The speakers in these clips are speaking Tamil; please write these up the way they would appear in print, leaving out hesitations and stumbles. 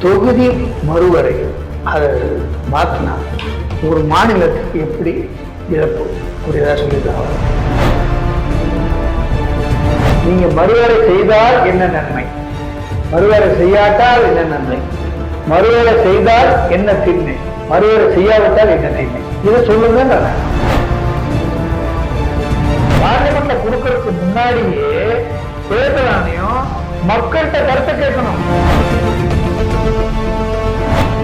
தொகுதி மறுவரை அதை மாற்றினா ஒரு மாநிலத்துக்கு எப்படி இழப்பு புரியுதா சொல்லியிருக்காங்க. நீங்க மறுவரை செய்தால் என்ன நன்மை, மறுவரை செய்யாட்டால் என்ன நன்மை, மறுவரை செய்தால் என்ன தீமை, மறுவரை செய்யாவிட்டால் என்ன தீமை, இதை சொல்லுங்க. பார்லிமெண்ட்ல கொடுக்கறதுக்கு முன்னாடியே தேர்தல் ஆணையம் மக்கள்கிட்ட கருத்தை கேட்கணும்.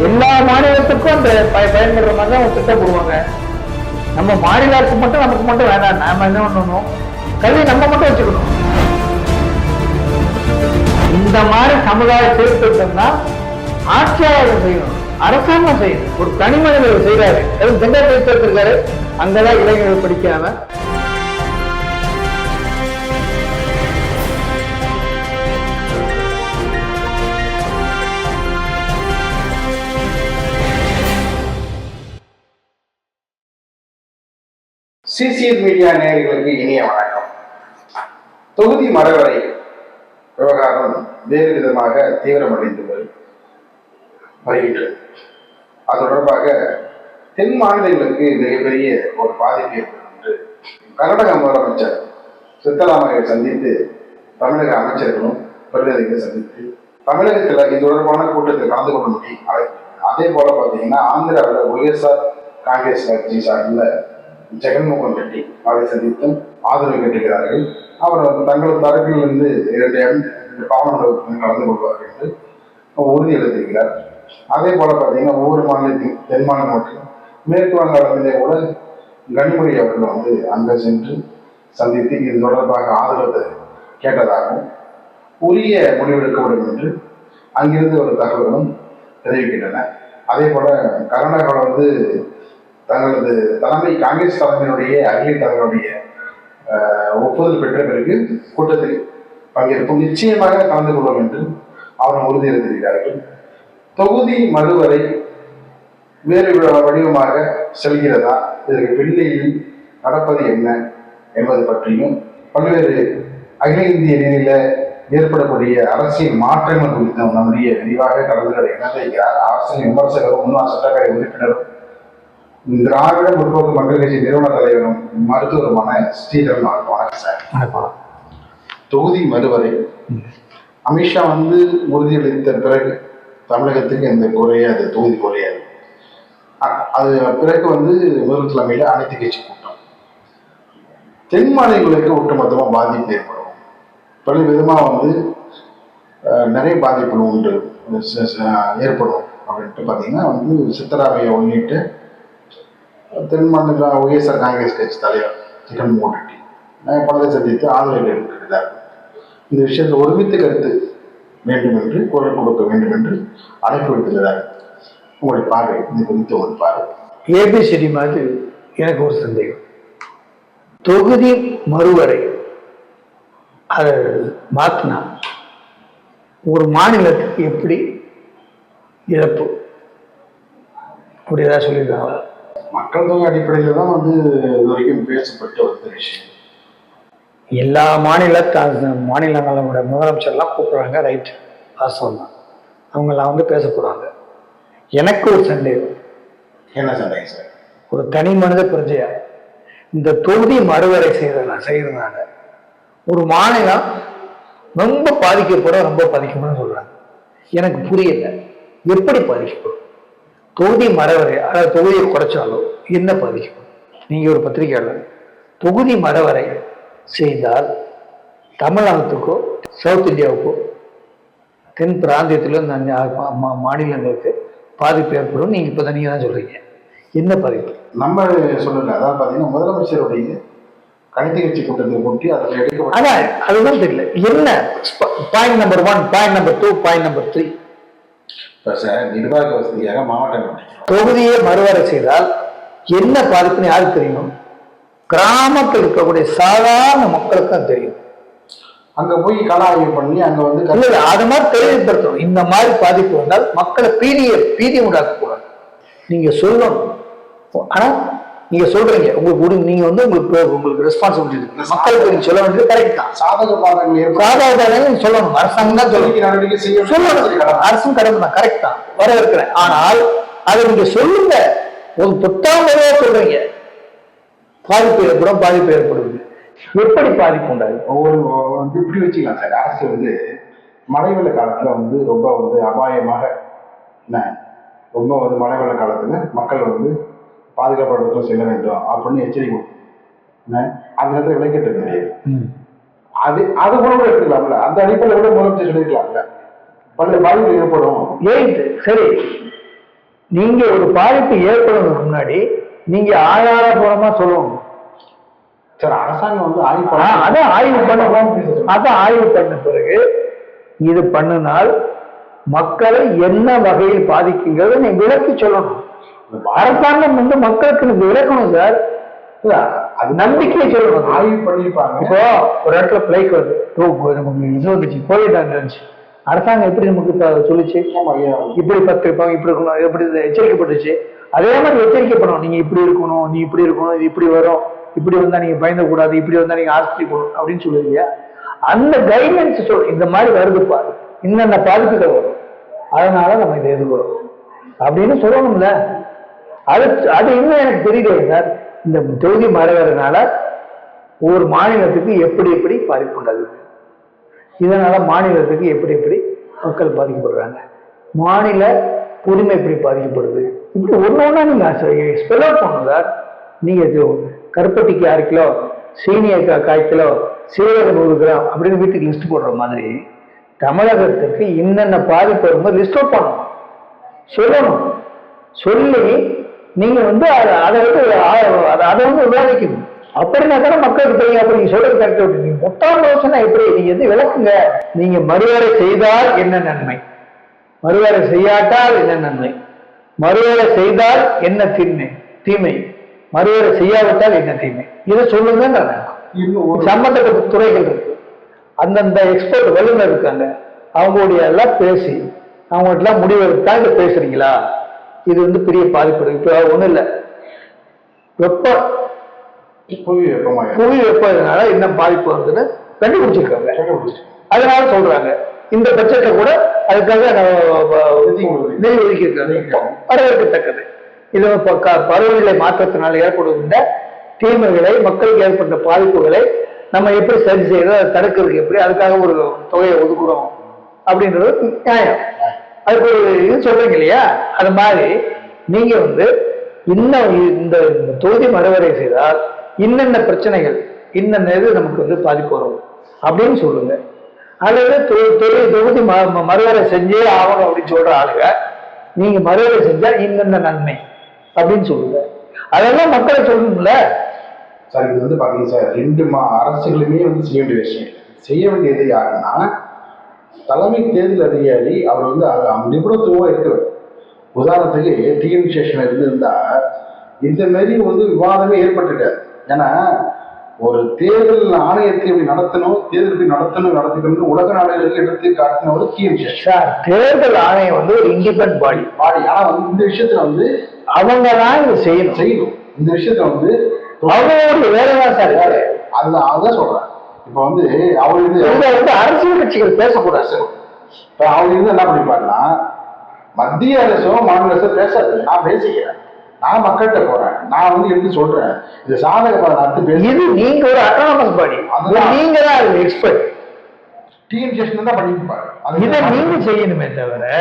எல்லா மாநிலத்துக்கும் அந்த பயன்படுற மாதிரி தான் திட்டம் போடுவாங்க. நம்ம மாநில அரசு மட்டும் நமக்கு மட்டும் வேண்டாம். நாம என்ன பண்ணணும், கல்வி நம்ம மட்டும் வச்சுக்கணும். இந்த மாதிரி சமுதாய சீர்திருத்தம்னா ஆட்சியாளர்கள் செய்யணும், அரசாங்கம் செய்யணும். ஒரு தனி மனிதர் செய்யறாரு, செங்கோட்டையன் இருக்காரு, அங்கதான் இளைஞர்கள் படிக்காம சிசிஎன் மீடியா நேயர்களுக்கு இனிய வணக்கம். தொகுதி மறுவரை விவகாரம் வேறு விதமாக தீவிரமடைந்து வருகின்றது. அது தொடர்பாக தென் மாநிலங்களுக்கு மிகப்பெரிய ஒரு பாதிப்பு ஏற்படும் என்று கர்நாடக முதலமைச்சர் சித்தராமையை சந்தித்து தமிழக அமைச்சர்களும் பிரதிநிதிகளை சந்தித்து தமிழகத்தில் இது தொடர்பான கூட்டத்தில் கலந்து கொள்ள முடியும். அதே போல பார்த்தீங்கன்னா ஆந்திராவில் ஒய்எஸ்ஆர் காங்கிரஸ் கட்சி சார்பில் ஜெகன்மோகன் ரெட்டி அவரை சந்தித்தும் ஆதரவு கேட்டிருக்கிறார்கள். அவர் தங்களது தரப்பிலிருந்து 2 பாராளுமன்ற கலந்து கொள்வார்கள் என்று உறுதியளித்திருக்கிறார். அதே போல பார்த்தீங்கன்னா ஒவ்வொரு மாநிலத்தையும் தென் மாநிலம் மற்றும் மேற்கு வங்காளத்திலே கூட கனிமொழி அவர்கள் அங்கே சென்று சந்தித்து இது தொடர்பாக ஆதரவு கேட்டதாகவும் உரிய முடிவெடுக்கப்படும் என்று அங்கிருந்து ஒரு தகவல்களும் தெரிவிக்கின்றன. அதே போல கர்நாடகாவில் தங்களது தலைமை காங்கிரஸ் தலைமையினுடைய அகில தலைவருடைய ஒப்புதல் பெற்ற பிறகு கூட்டத்தில் பங்கேற்போம், நிச்சயமாக கலந்து கொள்வோம் என்று அவர் உறுதியளித்திருக்கிறார்கள். தொகுதி மறுவரை வேறு வடிவமாக செல்கிறதா, இதற்கு பின்னிலையில் நடப்பது என்ன என்பது பற்றியும் பல்வேறு அகில இந்திய நிலையில ஏற்படக்கூடிய அரசியல் மாற்றங்கள் குறித்தும் நம்முடைய விரிவாக கலந்துரை இணைந்திருக்கிறார் அரசியல் விமர்சகரும் முன்னாள் சட்டப்பேரவை உறுப்பினரும் திராவிட முற்போக்கு மக்கள் கட்சி நிறுவன தலைவரும் மருத்துவருமான ஸ்ரீதரன். வணக்கம் சார். தொகுதி மறுவரை அமித்ஷா உறுதியளித்த பிறகு தமிழகத்துக்கு எந்த குறையாது, தொகுதி குறையாது. அது பிறகு முதலமைச்சர் அனைத்து கட்சி கூட்டம் தென் மாநிலங்களுக்கு ஒட்டுமொத்தமாக பாதிப்பு ஏற்படும். பல விதமாக நிறைய பாதிப்புகள் உண்டு ஏற்படும் அப்படின்ட்டு பார்த்தீங்கன்னா சித்தராமையை உள்ளிட்டு தென் மாநில ஒய்எஸ்ஆர் காங்கிரஸ் கட்சி தலைவர் ஜெகன்மோகன் ரெட்டி பலரை சந்தித்து ஆதரவு இருக்கிறார். இந்த விஷயத்தில் ஒருமித்த கருத்து வேண்டும் என்று குரல் கொடுக்க வேண்டும் என்று அழைப்பு விடுத்துள்ளார். உங்களுடைய பார்வை இது குறித்து ஒரு பார்வை. ஏபிசிடி மாதிரி எனக்கு ஒரு சந்தேகம். தொகுதி மறுவரை அதை மாற்றினா ஒரு மாநிலத்துக்கு எப்படி இழப்பு புரியுதா சொல்லியிருக்காங்க. மக்கள் தொகை அடிப்படையில் தான் இது வரைக்கும் பேசப்பட்ட ஒரு விஷயம். எல்லா மாநிலங்களோட முதலமைச்சர்லாம் கூப்பிடுறாங்க, ரைட், வாஸ்தவம் தான். அவங்கெல்லாம் பேச போகிறாங்க. எனக்கு ஒரு சந்தேகம். என்ன சந்தேகம் சார்? ஒரு தனி மனித பிரஜையா இந்த தொகுதி மறுவரை செய்யறதுனால ஒரு மாநிலம் ரொம்ப பாதிக்கப்படும் சொல்றாங்க. எனக்கு புரியல, எப்படி பாதிக்கப்படும்? தொகுதி மறுவரை, அதாவது தொகுதியை குறைச்சாலும் என்ன பாதிக்கப்படும்? நீங்க ஒரு பத்திரிகையாளர், தொகுதி மறுவரை செய்தால் தமிழகத்துக்கோ சவுத் இந்தியாவுக்கோ தென் பிராந்தியத்தில் மாநிலங்களுக்கு பாதிப்பு ஏற்படும். நீங்க இப்போ நீங்க தான் சொல்றீங்க, என்ன பாதிப்பு? நம்ம சொல்லல, அதாவது பார்த்தீங்கன்னா முதலமைச்சருடைய கணித கட்சி கூட்டத்தை கூட்டி அதில் எடுக்க, அதான் அதுதான் தெரியல. என்ன point number 1, point number 2, point number 3? Sir, நிர்வாக வசதியாக மாவட்டம் தொகுதியை மறுவரை செய்தால் என்ன பாதிப்புன்னு யாருக்கு தெரியும்? கிராமத்தில் இருக்கக்கூடிய சாதாரண மக்களுக்கு தான் தெரியும். அங்க போய் கள ஆய்வு பண்ணி அங்க அது மாதிரி தெளிவுபடுத்தணும். இந்த மாதிரி பாதிப்பு வந்தால் மக்களை பீதி உண்டாக்க கூடாது. நீங்க சொல்லணும். ஆனா நீங்க சொல்றீங்க உங்களுக்கு நீங்க வந்து உங்களுக்கு ரெஸ்பான்சிபிலிட்டி இருக்கு, மக்களுக்கு நீங்க சொல்ல வேண்டியது கரெக்ட் தான். சாதக பாதங்கள் சாதகத்தை சொல்லணும், அரசாங்கம் தான் சொல்லணும், அரசும் கடமை தான், கரெக்ட் தான், வர இருக்கிறேன். ஆனால் அதை நீங்க சொல்லுங்க, ஒரு புத்தாமையா சொல்றீங்க, பாதிப்பு ஏற்படுது. எப்படி பாதிப்பு உண்டாது? ஒவ்வொரு இப்படி வச்சுக்கலாம் சார். அரசு வந்து மழை வெள்ள காலத்துல வந்து ரொம்ப வந்து அபாயமாக என்ன, ரொம்ப வந்து மழை வெள்ள காலத்துல மக்கள் வந்து பாதுகாப்பு செல்ல வேண்டும் அப்படின்னு எச்சரிக்கை அந்த நேரத்தில் விளக்கிட்டு இருக்க முடியாது. அது கூட எடுத்துக்கலாம்ல, அந்த அடிப்படையில் கூட முதலமைச்சர் சொல்லியிருக்கலாம்ல, பல பாதிப்பு ஏற்படும். சரி, நீங்க ஒரு பாதிப்பு ஏற்படுறதுக்கு முன்னாடி நீங்க ஆதாரபூர்வமா சொல்லணும் சார். அரசாங்கம் வந்து ஆய்வு பண்ண பிறகு இது பண்ணினால் மக்களை என்ன வகையில் பாதிக்குங்கிறத நீங்க விளக்கி சொல்லணும். அரசாங்கம் வந்து மக்களுக்கு விளக்கணும் சார், அது நம்பிக்கையை சொல்லணும். ஆய்வு பண்ணிருப்பாங்க. இப்போ ஒரு இடத்துல பிளைக் வருது, நமக்கு இது வந்துச்சு, கோவிட் இருந்துச்சு, அரசாங்கம் எப்படி நமக்கு சொல்லிச்சு, இப்படி பத்திருப்பாங்க, இப்படி இருக்கணும், எப்படி எச்சரிக்கைப்பட்டுச்சு. அதே மாதிரி எச்சரிக்கைப்படணும், நீங்க இப்படி இருக்கணும், நீ இப்படி இருக்கணும், இது இப்படி வரும், இப்படி வந்தா நீங்க பயந்தக்கூடாது, இப்படி வந்தா நீங்க ஆஸ்பத்திரி போகணும் அப்படின்னு சொல்லுவீங்க. அந்த கைட்லைன்ஸ் சொல், இந்த மாதிரி வருதுப்பா, இன்னென்ன பாதிப்புகள் வரும், அதனால நம்ம இதை எதிர்க்கிறோம் அப்படின்னு சொல்லணும்ல. அது இன்னும் எனக்கு தெரியல சார். இந்த தொகுதி மறைவதனால ஒரு மாநிலத்துக்கு எப்படி எப்படி பாதிப்பு உண்டாகுது, இதனால மாநிலத்துக்கு எப்படி எப்படி மக்கள் பாதிக்கப்படுறாங்க, மாநில உரிமை எப்படி பாதிக்கப்படுது, இப்படி ஒன்னொன்னா நீங்க ஸ்பெல் அவுட் பண்ணணும் சார். நீங்க கருப்பட்டிக்கு 6 கிலோ, சீனியருக்கு 1/4 கிலோ, சீரகம் 100 கிராம் அப்படின்னு வீட்டுக்கு லிஸ்ட் போடுற மாதிரி தமிழகத்துக்கு இன்னென்ன பாதிப்பு வரும்போது லிஸ்ட் அவுட் பண்ணணும், சொல்லணும். சொல்லி நீங்க வந்து அதை வந்து விவாதிக்கணும். அப்படின்னா தானே மக்களுக்கு தெரியும். அப்படி நீங்க சொல்றது கரெக்ட். நீங்க மொத்தம் யோசனை எப்படி, நீங்க வந்து விளக்குங்க. நீங்க மறுவேலை செய்தால் என்ன நன்மை, மறுவேலை செய்யாட்டால் என்ன நன்மை, மறுவேலை செய்தால் என்ன தீமை, மறுவேலை செய்யாவிட்டால் என்ன தீமை, இதை சொல்லுங்க. சம்பந்தப்பட்ட துறைகள் இருக்கு, அந்தந்த எக்ஸ்பர்ட் வல்லுநர் இருக்காங்க, அவங்களுடைய எல்லாம் பேசி அவங்கள்ட்ட முடிவெடுத்தா இதை பேசுறீங்களா, இது வந்து பெரிய பாதிப்பு. இப்ப ஒண்ணும் இல்லை, புவி வெப்பத்தினால என்ன பாதிப்பு வருதுன்னு கண்டுபிடிச்சிருக்காங்க. அதனால சொல்றாங்க இந்த பட்ஜெட்ல கூட அதுக்காக நிதி ஒதுக்கியிருக்காங்க, வரவேற்கத்தக்கது. இது பருவநிலை மாற்றத்தினால் ஏற்படுகின்ற தீமைகளை, மக்களுக்கு ஏற்பட்ட பாதிப்புகளை நம்ம எப்படி சரி செய்யறது, அதை தடுக்கிறதுக்கு எப்படி, அதுக்காக ஒரு தொகையை ஒதுக்குறோம் அப்படின்றது நியாயம். அதுக்கு ஒரு இது சொல்றீங்க இல்லையா, அது மாதிரி நீங்க வந்து இன்னும் இந்த தொகுதி மறுவரை செய்தால் இன்னென்ன பிரச்சனைகள், இன்னென்ன இது நமக்கு வந்து பாதிப்பு வரும் அப்படின்னு சொல்லுங்க. அல்லது தொகுதி மறுவரை செஞ்சே ஆகணும் அப்படின்னு சொல்ற ஆளுங்க, நீங்க மறுவரை செஞ்சா இன்னென்ன நன்மை அப்படின்னு சொல்லுங்க. அதெல்லாம் மக்களை சொல்லணும்ல சார். இது வந்து பாத்தீங்கன்னா சார், 2 அரசுகளுமே வந்து செய்ய வேண்டிய விஷயம். செய்ய வேண்டியது யாருன்னா தலைமை தேர்தல் அதிகாரி. அவர் வந்து நிபுணத்துவம் இருக்கிறார். உதாரணத்துக்கு டிஎன் ஸ்டேஷன் இருந்திருந்தா இந்த மாதிரி வந்து விவாதமே ஏற்பட்டுட்டார். ஏன்னா ஒரு தேர்தல் ஆணையத்தை எப்படி நடத்தணும், தேர்தல் எப்படி நடத்திக்கணும் உலக நாடுகளுக்கு எடுத்து காட்டின ஒரு டிஎன் ஸ்டேஷன். தேர்தல் ஆணையம் வந்து ஒரு இண்டிபெண்டன்ட் பாடி. ஆனா வந்து இந்த விஷயத்துல வந்து அவங்க தான் இதை செய்யணும். இந்த விஷயத்துல வந்து அவங்களுடைய வேலைதான் சார். அதுதான் சொல்றேன். இப்ப வந்து அவங்களுக்கு அரசியல் கட்சிகள் பேசக்கூடாது. இப்ப அவங்க இருந்து என்ன பண்ணிப்பாருன்னா, மத்திய அரசோ மாநில அரசோ பேசாது, நான் பேசிக்கிறேன், நான் மக்கள்கிட்ட போறேன், நான் வந்து எடுத்து சொல்றேன், இது சாதக இது நீங்க ஒரு அட்டானமஸ் பாடி, நீங்க தான் எக்ஸ்பர்ட். டிஎன் ஸ்டேஷன் தான் பண்ணிப்பாரு. இதை நீங்க செய்யணுமே தவிர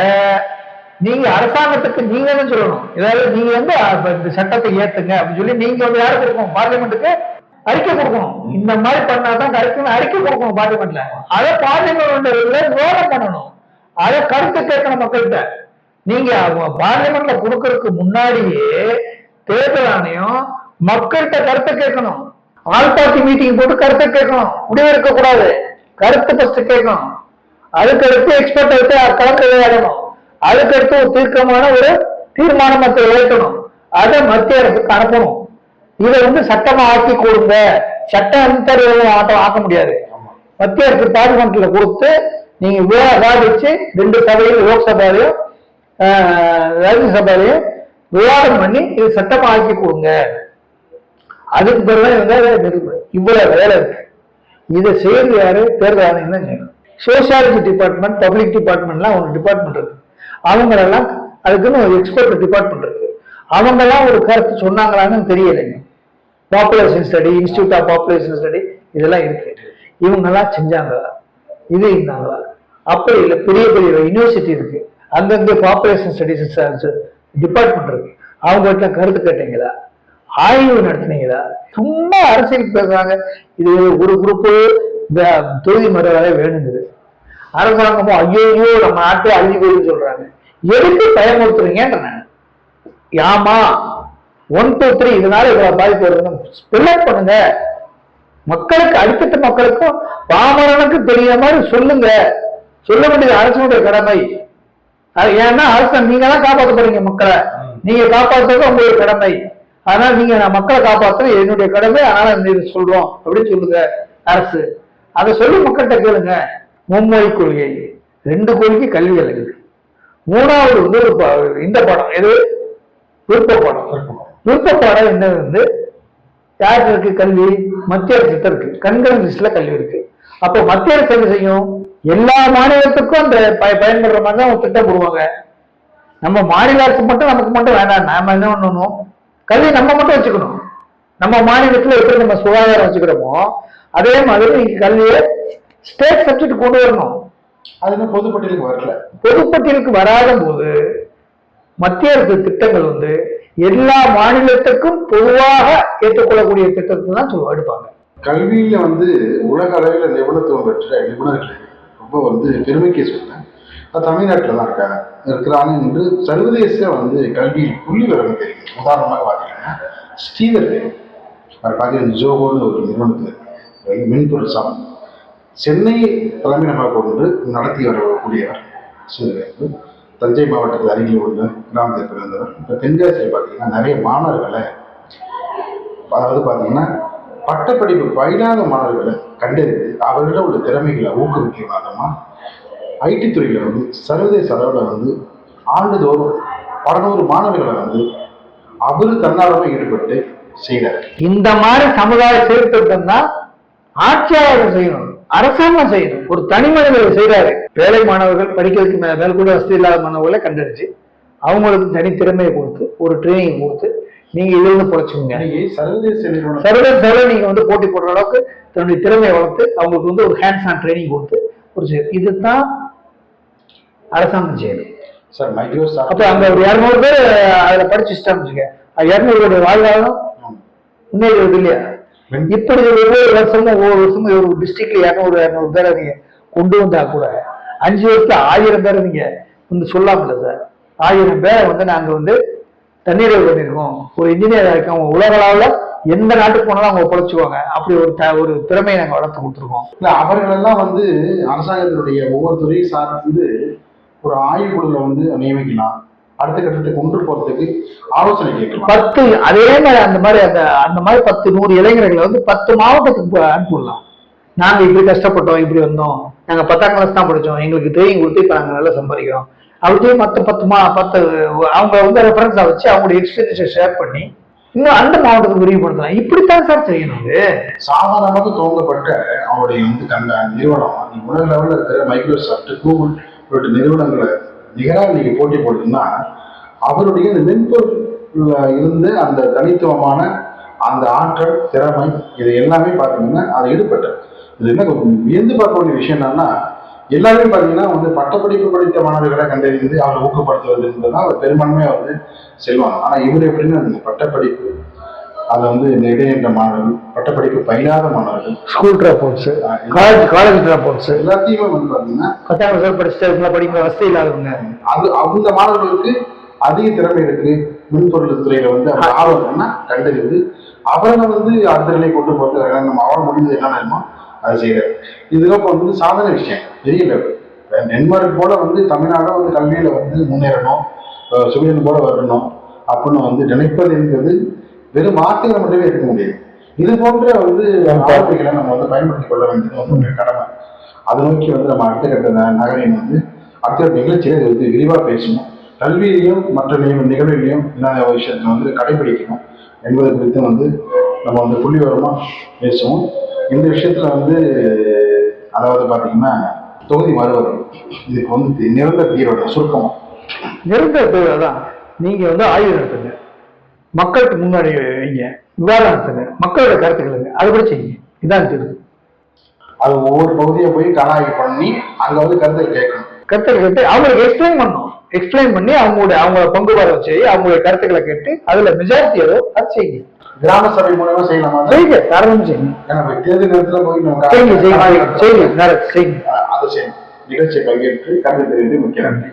நீங்க அரசாங்கத்துக்கு நீங்க தான் சொல்லணும். ஏதாவது நீங்க வந்து இந்த சட்டத்தை ஏத்துங்க அப்படின்னு சொல்லி நீங்க வந்து யாரு கொடுக்கணும், பார்லிமெண்ட்டுக்கு அறிக்கை கொடுக்கணும். இந்த மாதிரி பண்ணாதான் கரெக்ட் அறிக்கை கொடுக்கணும் பார்லிமெண்ட்ல. அதை பார்லிமெண்ட் விவாதம் பண்ணணும், அதை கருத்து கேட்கணும் மக்கள்கிட்ட. நீங்க பார்லிமெண்ட்ல கொடுக்கறதுக்கு முன்னாடியே தேர்தல் ஆணையம் மக்கள்கிட்ட கருத்தை கேட்கணும். ஆல் பார்ட்டி மீட்டிங் போட்டு கருத்தை கேட்கணும், முடிவு எடுக்க கூடாது, கருத்து ஃபர்ஸ்ட் கேட்கணும். அதுக்கடுத்து எக்ஸ்பர்ட் எடுத்து கலந்து விளையாடணும். அதுக்கடுத்து ஒரு தீர்மானம் மக்கள் ஏற்கணும், அதை மத்திய அரசுக்கு அனுப்பணும். இதை வந்து சட்டமா ஆக்கி கொடுங்க. சட்டம் ஆக்க முடியாது. மத்திய அரசு பார்லிமெண்ட்ல கொடுத்து நீங்க விவாதிச்சு 2 சபையும், லோக்சபாலையும் ராஜ்யசபாலையும் விவாதம் பண்ணி இது சட்டமா ஆக்கி கொடுங்க அதுக்கு பிறகு இவ்வளவு வேலை இருக்கு. இதை செய்யறது யாரு? தேர்தல் ஆணையம் தான் செய்யணும். சோசியாலஜி டிபார்ட்மெண்ட், பப்ளிக் டிபார்ட்மெண்ட்லாம் ஒரு டிபார்ட்மெண்ட் இருக்கு. அவங்களெல்லாம் அதுக்குன்னு ஒரு எக்ஸ்பர்ட் டிபார்ட்மெண்ட் இருக்கு. அவங்கெல்லாம் ஒரு கருத்து சொன்னாங்களான்னு தெரியலைங்க. Population study, institute of population study இதெல்லாம் இருக்கு. இவங்கெல்லாம் செஞ்சாங்களா? இது இருந்தாங்களா? அப்படி இல்லை. பெரிய பெரிய யூனிவர்சிட்டி இருக்கு, அங்கங்க பாப்புலேஷன் ஸ்டடிஸ் டிபார்ட்மெண்ட் இருக்கு. அவங்ககிட்ட கருத்து கேட்டீங்களா? ஆய்வு நடத்தினீங்களா? சும்மா அரசியல் பேசுறாங்க. இது ஒரு குரூப்பு தொகுதி மறுவரை வேணுங்குது. அரசாங்கமோ ஐயோ நம்ம நாட்டை அழிஞ்சு போயின்னு சொல்றாங்க. எதுக்கு பயமுறுத்துறீங்கன்ற நான் யாமா 1 2 3 இதனால இவ்வளவு பாதிப்பு வருதுன்னு ஸ்பெல்லட் பண்ணுங்க. மக்களுக்கு, அடித்தட்ட மக்களுக்கும் பாமரனுக்கு தெரிய மாதிரி சொல்லுங்க. சொல்ல வேண்டியது அரசனுடைய கடமை. ஏன்னா அரசன் நீங்க தான் காப்பாற்ற போறீங்க மக்களை. நீங்க காப்பாற்றுறது உங்களுடைய கடமை. அதனால நீங்க மக்களை காப்பாற்றுறது என்னுடைய கடமை. அதனால சொல்றோம் அப்படின்னு சொல்லுங்க அரசு. அதை சொல்லி மக்கள்கிட்ட கேளுங்க. மும்மொழி கொள்கை, 2 கொள்கை கல்வி அலகு. 3வது இந்த பாடம் எது? விருப்ப பாடம். விருப்ப பாடம் என்ன யாருக்கு இருக்கு? கல்வி மத்திய அரசு இருக்கு. கண்கரன் லிஸ்ட்ல கல்வி இருக்கு. அப்போ மத்திய அரசு என்ன செய்யும்? எல்லா மாநிலத்துக்கும் அந்த பயன்படுற மாதிரி தான் திட்டம் போடுவாங்க. நம்ம மாநில அரசு மட்டும் நமக்கு மட்டும் வேண்டாம். நாம என்ன பண்ணணும்? கல்வி நம்ம மட்டும் வச்சுக்கணும். நம்ம மாநிலத்துல எப்படி நம்ம சுகாதாரம் வச்சுக்கிறோமோ அதே மாதிரி நீங்க கல்வியை ஸ்டேட் சப்ஜெக்ட் கொண்டு வரணும். அது பொதுப்பட்டியலுக்கு வரல. பொதுப்பட்டியலுக்கு வராத போது மத்திய அரசு திட்டங்கள் எல்லா மாநிலத்துக்கும் பொதுவாக ஏற்றுக்கொள்ளக்கூடிய திட்டத்தை தான் எடுப்பாங்க. கல்வியில உலக அளவில் நிபுணத்துவம் பெற்ற நிபுணர்கள் ரொம்ப பெருமைக்கு சொல்றேன். தமிழ்நாட்டில் தான் இருக்கிறாங்க என்று சர்வதேச கல்வியில் புள்ளி விவரம் தெரியும். உதாரணமாக பார்த்தீங்கன்னா ஸ்ரீதர் அவர் பார்த்தீங்கன்னா ஜோகோன்னு ஒரு நிறுவனத்தில் மென்பொருள் சார்ந்த சென்னை தலைமையிடமாக கொண்டு நடத்தி வரக்கூடியவர் ஸ்ரீதர். தஞ்சை மாவட்டத்தில் அருகில் உள்ள கிராமத்தில் பிறந்தவர். இப்போ தென்காசியில் பார்த்தீங்கன்னா நிறைய மாணவர்களை, அதாவது பார்த்தீங்கன்னா பட்டப்படிப்பு பயிலாத மாணவர்களை கண்டறிந்து அவர்களிடம் உள்ள திறமைகளை ஊக்குவிக்கும் விதமாக ஐடி துறையில் சர்வதேச அளவில் ஆண்டுதோறும் 600 மாணவர்களை அவரு தன்னார்வமாக ஈடுபட்டு செய்கிறார். இந்த மாதிரி சமுதாய சீர்திருத்தம் தான் ஆட்சியாளர்கள் செய்யணும், அரசாங்கம் செய்யணும். ஒரு தனி மனிதர்கள் செய்யறாரு. ஏழை மாணவர்கள் படிக்கிறதுக்கு மேல் கூட வசதி இல்லாத மாணவர்களை கண்டறிச்சு அவங்களுக்கு தனி திறமையை கொடுத்து ஒரு ட்ரைனிங் கொடுத்து நீங்க இதிலிருந்து பொழைச்சுங்க. சர்வதேச நீங்க போட்டி போடுற அளவுக்கு தன்னுடைய திறமையை வளர்த்து அவங்களுக்கு ஒரு ஹேண்ட்ஸ் ஆன் ட்ரைனிங் கொடுத்து ஒரு இதுதான் அரசாங்கம் செய்யணும் சார். மைக்ரோசாஃப்ட் அப்ப அங்க ஒரு 200 பேர் அதுல படிச்சுட்டாங்க. 200 பேருடைய வாழ்வாதாரம் முன்னேறது இல்லையா? இப்படி ஒவ்வொரு வருஷமும் ஒரு டிஸ்ட்ரிக்ட்ல 200 பேரை நீங்க கொண்டு வந்தா கூட 5 வருஷத்துல 1000 பேரை நீங்க சொல்லாமல சார். 1000 பேரை நாங்க தண்ணீரை பண்ணிருக்கோம். ஒரு இன்ஜினியர் இருக்கோம். உலக அளவுல எந்த நாட்டுக்கு போனாலும் அவங்க பொழைச்சுக்குவாங்க. அப்படி ஒரு திறமையை நாங்க வளர்த்து கொடுத்துருக்கோம். இல்ல அவர்கள் எல்லாம் அரசாங்கத்தினுடைய ஒவ்வொரு துறையை சார்ந்து ஒரு ஆய்வுக்குழுல நியமிக்கலாம். அடுத்த கட்டத்துக்கு கொண்டு போறதுக்கு ஆலோசனை கேட்கலாம். 10 அதே மாதிரி அந்த மாதிரி 10 100 இளைஞர்களை 10 மாவட்டத்துக்கு அனுப்பிடலாம். நாங்க இப்படி கஷ்டப்பட்டோம், இப்படி வந்தோம், நாங்க 10ஆம் கிளாஸ் தான் படிச்சோம், எங்களுக்கு ட்ரைனிங் கொடுத்து இப்ப நாங்க நல்லா சம்பாதிக்கிறோம். அப்படியே மற்ற 10 அவங்க ரெஃபரன்ஸா வச்சு அவங்களுடைய எக்ஸ்பீரியன்ஸை ஷேர் பண்ணி இன்னும் அந்த மாவட்டத்துக்கு விரிவுபடுத்தலாம். இப்படித்தான் சார் செய்யணும். சாதாரணமாக துவங்கப்பட்ட அவருடைய நிறுவனம் உலக லெவலில் இருக்கிற மைக்ரோசாஃப்ட், கூகுள் போன்ற நிறுவனங்களை நிகராக நீங்க போட்டி போடுதுன்னா அவருடைய இந்த மென்பொருள்ல இருந்து அந்த தனித்துவமான அந்த ஆற்றல், திறமை இது எல்லாமே பார்த்தீங்கன்னா அதை ஈடுபட்டார். இது என்ன வியந்து பார்க்க வேண்டிய விஷயம் என்னன்னா எல்லாருமே பார்த்தீங்கன்னா பட்டப்படிப்பு படித்த மாணவர்களை கண்டறிந்து அவரை ஊக்கப்படுத்துவது என்பதுதான் அவர் பெரும்பான்மையாக செல்வாங்க. ஆனால் இவர் எப்படின்னா அந்த பட்டப்படிப்பு அதை இந்த இடைநின்ற மாணவர்கள், பட்டப்படிப்பு பயிலாத மாணவர்கள், ஸ்கூல் டிராப்அவுட்ஸ், காலேஜ் டிராப்அவுட்ஸ் எல்லாத்தையுமே பார்த்தீங்கன்னா 10ஆம் கிளாஸ் படிச்சுட்டு படிக்கிற வசதி இல்லாதவங்க அந்த மாணவர்களுக்கு அதிக திறமை இருக்கு, மின்பொருள் துறையில ஆர்வம்னா கண்டறிந்து அவரை அடுத்த நிலை கொண்டு போறது நம்ம அவன் முடிஞ்சது என்னென்னமோ அதை செய்யறாரு. இதெல்லாம் சாதாரண விஷயம், பெரிய லெவல். டென்மார்க் போல தமிழ்நாடு கல்வியில முன்னேறணும், சுவீடன் போல வரணும் அப்படின்னு நினைப்பது என்பது வெறும் வார்த்தைகளை மட்டுமே இருக்க முடியாது. இது போன்ற வார்த்தைகளை நம்ம பயன்படுத்திக் கொள்ள வேண்டியது நம்மளுடைய கடமை. அதை நோக்கி நம்ம அடுத்த கட்ட நகரின் அடுத்த நிகழ்ச்சியில இது விரிவா பேசணும். கல்வியிலையும் மற்ற நிகழ்வுகளையும் இல்லாத விஷயத்தை கடைபிடிக்கணும் என்பது குறித்து நம்ம வந்து புள்ளிவிவரமா பேசுவோம். இந்த விஷயத்துல வந்து அதாவது பாத்தீங்கன்னா தொகுதி மறுவரும் இதுக்கு வந்து நிரந்தர தீர்வு சுருக்கமா நிரந்தர தீர்வு தான். நீங்க வந்து ஆய்வு நடத்துங்க, மக்களுக்கு முன்னாடி வைங்க, விவாதம் நடத்துங்க, மக்களோட கருத்துக்களுங்க, அது கூட செய்யுங்க. இதான் தீர்வு. அது ஒவ்வொரு பகுதியை போய் கணாய்வு பண்ணி அங்க வந்து கருத்துக்கள் கேட்கணும். கருத்துக்கள் கேட்டு அவங்களுக்கு எக்ஸ்பிளைன் பண்ணணும். எக்ஸ்பிளைன் பண்ணி அவங்கள பங்கு வர வச்சு அவங்களுடைய கருத்துக்களை கேட்டு அதுல மெஜாரிட்டி ஏதோ அது செய்யுங்க. கிராம சபை மூலமா செய்யலாமா? செய்யுங்க, தாராளமா செய்யுங்க. ஏன்னா தேர்தல் நேரத்துல போய் நம்ம செய்யுங்க, செய்யுங்க, செய்யுங்க, செய்யுங்க. அதை செய்யணும். நிகழ்ச்சியை பங்கேற்று கருத்து தெரிவித்து முக்கிய நன்றி.